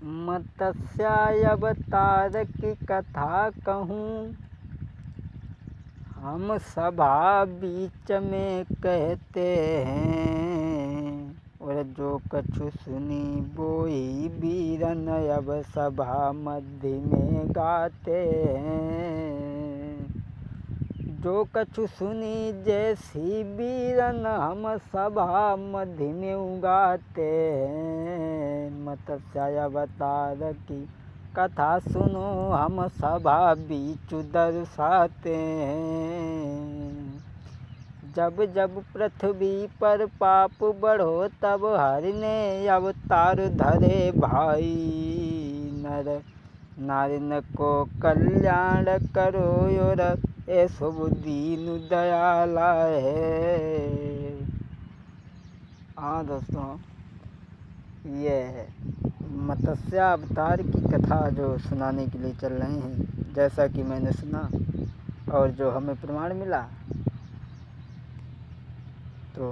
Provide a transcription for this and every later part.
मत्स्य अवतार की कथा कहूँ, हम सभा बीच में कहते हैं, और जो कछु सुनी वो ही वीरन अब सभा मध्य में गाते हैं। जो कछु सुनी जैसी वीरन हम सभा मध्य में उगाते हैं। मत्स्य अवतार की कथा सुनो हम सभा बीच दर्शाते हैं। जब जब पृथ्वी पर पाप बढ़ो तब हरि ने अवतार धरे भाई, नर नारिन को कल्याण करो और ए शुभ दीन दयाला है। हाँ दोस्तों, ये मत्स्य अवतार की कथा जो सुनाने के लिए चल रहे हैं, जैसा कि मैंने सुना और जो हमें प्रमाण मिला, तो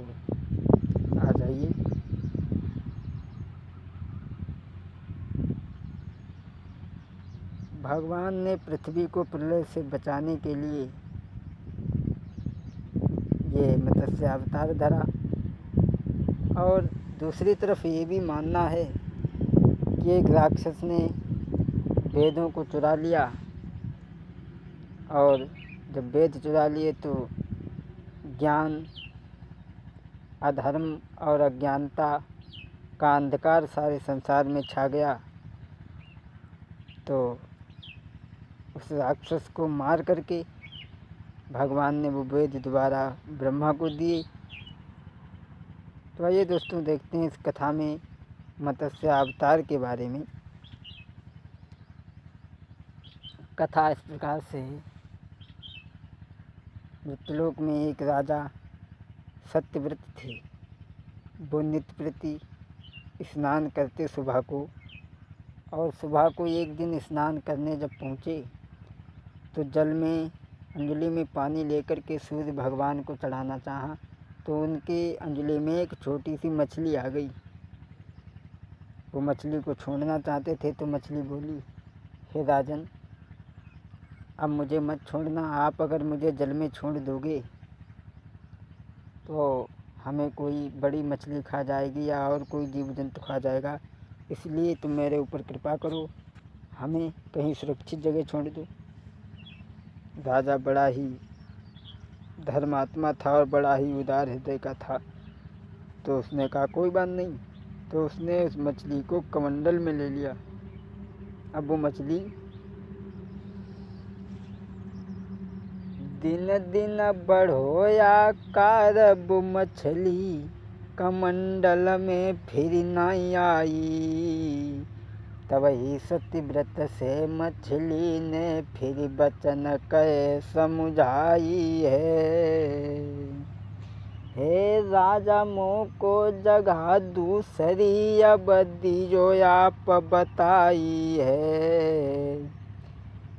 आ जाइए। भगवान ने पृथ्वी को प्रलय से बचाने के लिए ये मत्स्य अवतार धरा। और दूसरी तरफ ये भी मानना है कि एक राक्षस ने वेदों को चुरा लिया, और जब वेद चुरा लिए तो ज्ञान, अधर्म और अज्ञानता का अंधकार सारे संसार में छा गया। तो उस राक्षस को मार करके भगवान ने वो वेद दोबारा ब्रह्मा को दिए। तो आइए दोस्तों, देखते हैं इस कथा में मत्स्य अवतार के बारे में। कथा इस प्रकार से है। मृतलोक में एक राजा सत्यव्रत थे। वो नित्य प्रति स्नान करते सुबह को, और सुबह को एक दिन स्नान करने जब पहुँचे तो जल में अंजलि में पानी लेकर के सूर्य भगवान को चढ़ाना चाहा, तो उनके अंजलि में एक छोटी सी मछली आ गई। वो मछली को छोड़ना चाहते थे तो मछली बोली, हे राजन, अब मुझे मत छोड़ना। आप अगर मुझे जल में छोड़ दोगे तो हमें कोई बड़ी मछली खा जाएगी या और कोई जीव जंतु खा जाएगा, इसलिए तुम मेरे ऊपर कृपा करो, हमें कहीं सुरक्षित जगह छोड़ दो। राजा बड़ा ही धर्मात्मा था और बड़ा ही उदार हृदय का था, तो उसने कहा कोई बात नहीं। तो उसने उस मछली को कमंडल में ले लिया। अब वो मछली दिन दिन बढ़ो आकार, वो मछली कमंडल में फिर नहीं आई। तब ही सत्यव्रत से मछली ने फिर बचन कह समझाई है। हे राजा, मोको जगह दूसरी अब जो आप बताई है,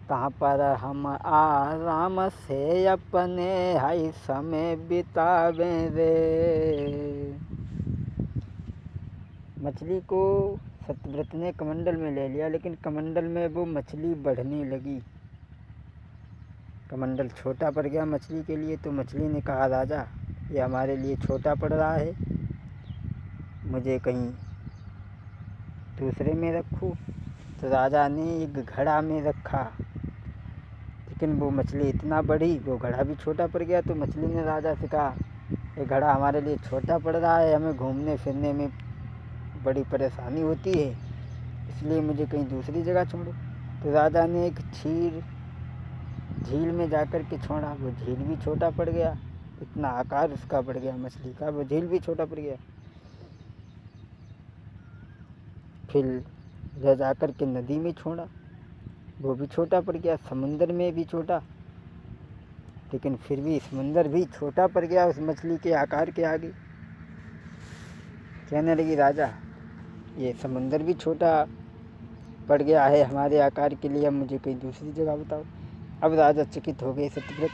तहाँ पर हम आराम से अपने हाई समय बितावें रे। मछली को सत्यव्रत ने कमंडल में ले लिया, लेकिन कमंडल में वो मछली बढ़ने लगी। कमंडल छोटा पड़ गया मछली के लिए। तो मछली ने कहा, राजा, ये हमारे लिए छोटा पड़ रहा है, मुझे कहीं दूसरे में रखो। तो राजा ने एक घड़ा में रखा, लेकिन वो मछली इतना बड़ी, वो घड़ा भी छोटा पड़ गया। तो मछली ने राजा से कहा, ये घड़ा हमारे लिए छोटा पड़ रहा है, हमें घूमने फिरने में बड़ी परेशानी होती है, इसलिए मुझे कहीं दूसरी जगह छोड़ो। तो राजा ने एक झील में जाकर के छोड़ा। वो झील भी छोटा पड़ गया, इतना आकार उसका बढ़ गया मछली का, वो झील भी छोटा पड़ गया। फिर ले जाकर के नदी में छोड़ा, वो भी छोटा पड़ गया। समुंदर में भी छोटा, लेकिन फिर भी समुंदर भी छोटा पड़ गया उस मछली के आकार के आगे। कहने लगी, राजा, ये समुंदर भी छोटा पड़ गया है हमारे आकार के लिए, अब मुझे कहीं दूसरी जगह बताओ। अब राजा चकित हो गए। सत्यव्रत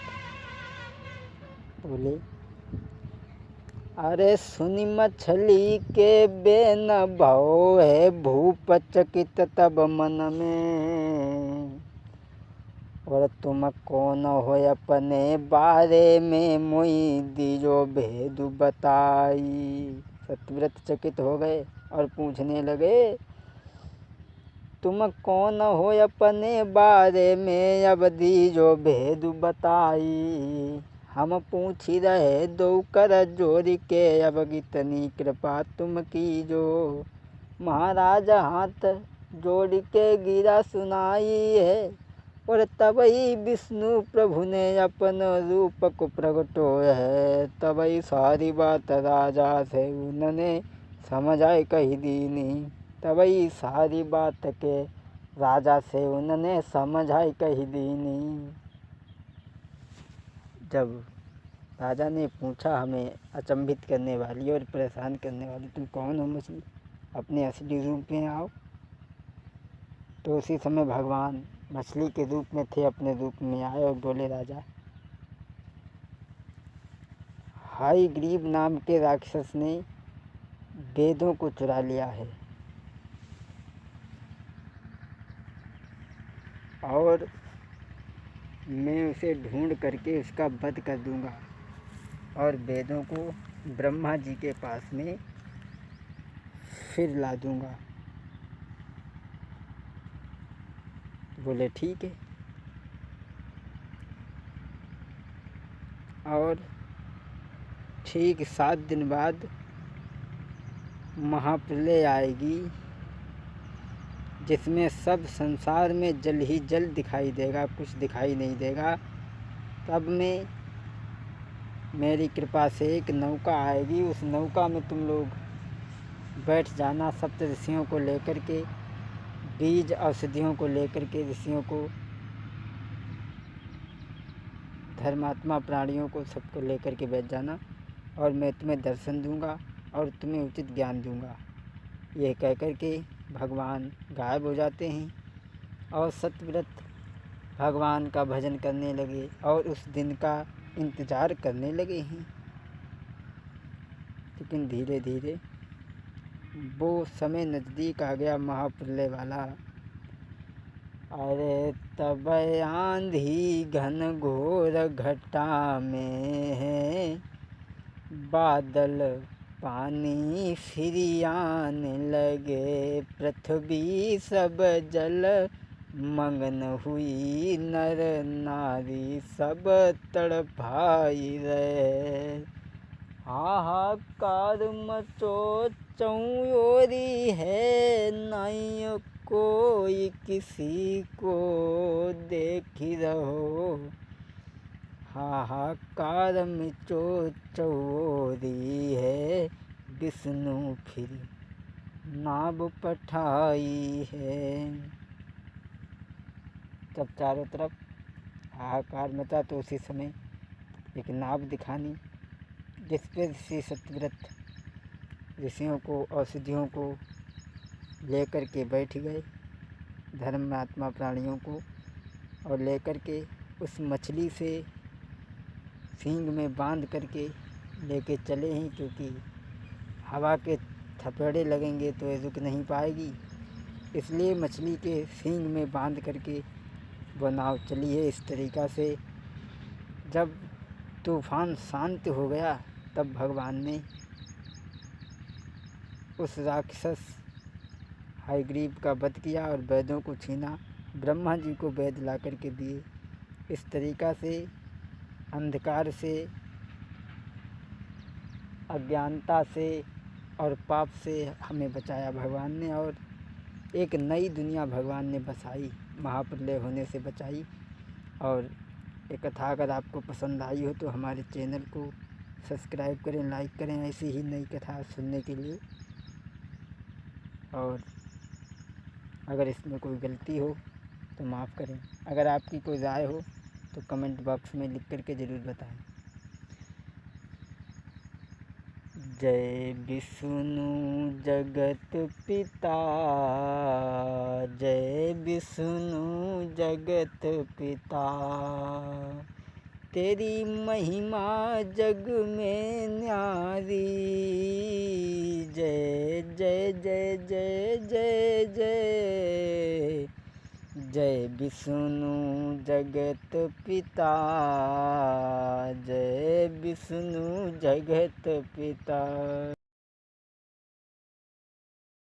बोले, अरे सुनी मछली के बेन भाव है भूप चकित तब मन में। और तुम कौन हो अपने बारे में मुई दीजो भेद बताई। सत्यव्रत चकित हो गए और पूछने लगे, तुम कौन हो अपने बारे में अब दीजो भेद बताई। हम पूछ रहे दो कर जोड़ के अब कितनी कृपा तुम कीजो। महाराज हाथ जोड़ के गिरा सुनाई है। और तबई विष्णु प्रभु ने अपन रूप को प्रगटो है। तबई सारी बात राजा से उन्होंने समझ आई कही दीनी। तबई सारी बात के राजा से उन्होंने समझ आई कही दीनी। जब राजा ने पूछा हमें अचंभित करने वाली और परेशान करने वाली, तुम कौन हो मछली, अपने असली रूप में आओ। तो उसी समय भगवान मछली के रूप में थे, अपने रूप में आए और बोले, राजा हयग्रीव नाम के राक्षस ने वेदों को चुरा लिया है और मैं उसे ढूंढ करके उसका वध कर दूंगा और वेदों को ब्रह्मा जी के पास में फिर ला दूंगा। बोले ठीक है। और ठीक 7 दिन बाद महाप्रलय आएगी, जिसमें सब संसार में जल ही जल दिखाई देगा, कुछ दिखाई नहीं देगा। तब में मेरी कृपा से एक नौका आएगी, उस नौका में तुम लोग बैठ जाना, सप्त ऋषियों को लेकर के, बीज औषधियों को लेकर के, ऋषियों को, धर्मात्मा प्राणियों को, सबको लेकर के बैठ जाना और मैं तुम्हें दर्शन दूंगा और तुम्हें उचित ज्ञान दूंगा। यह कहकर के भगवान गायब हो जाते हैं और सत्यव्रत भगवान का भजन करने लगे और उस दिन का इंतज़ार करने लगे हैं। लेकिन धीरे धीरे वो समय नज़दीक आ गया महाप्रलय वाला। अरे तब आंधी घन घोर घटा में है, बादल पानी फिर आने लगे, पृथ्वी सब जल मगन हुई, नर नारी सब तड़पाई रहे। हाहाकार मचो चौरी है, नहीं कोई किसी को देख रहो। हाहाकार मचो चौरी है, विष्णु फिर नाव पठाई है। जब चारों तरफ हाहाकार मचा तो उसी समय एक नाव दिखानी, जिस पर ऋषि सत्यव्रत ऋषियों को, औषधियों को लेकर के बैठ गए, धर्मात्मा प्राणियों को, और लेकर के उस मछली से सींग में बांध करके लेके चले हैं, क्योंकि हवा के थपेड़े लगेंगे तो ये रुक नहीं पाएगी। इसलिए मछली के सींग में बांध करके वो नाव चली है। इस तरीक़ा से जब तूफ़ान शांत हो गया तब भगवान ने उस राक्षस हयग्रीव का वध किया और वेदों को छीना, ब्रह्मा जी को वेद ला करके दिए। इस तरीक़ा से अंधकार से, अज्ञानता से और पाप से हमें बचाया भगवान ने, और एक नई दुनिया भगवान ने बसाई, महाप्रलय होने से बचाई। और ये कथा अगर आपको पसंद आई हो तो हमारे चैनल को सब्सक्राइब करें, लाइक करें ऐसी ही नई कथा सुनने के लिए। और अगर इसमें कोई गलती हो तो माफ़ करें। अगर आपकी कोई राय हो तो कमेंट बॉक्स में लिख करके ज़रूर बताएं। जय विष्णु जगत पिता, जय विष्णु जगत पिता, तेरी महिमा जग में न्यारी। जय जय जय जय जय जय जय विष्णु जगत पिता। जय विष्णु जगत पिता।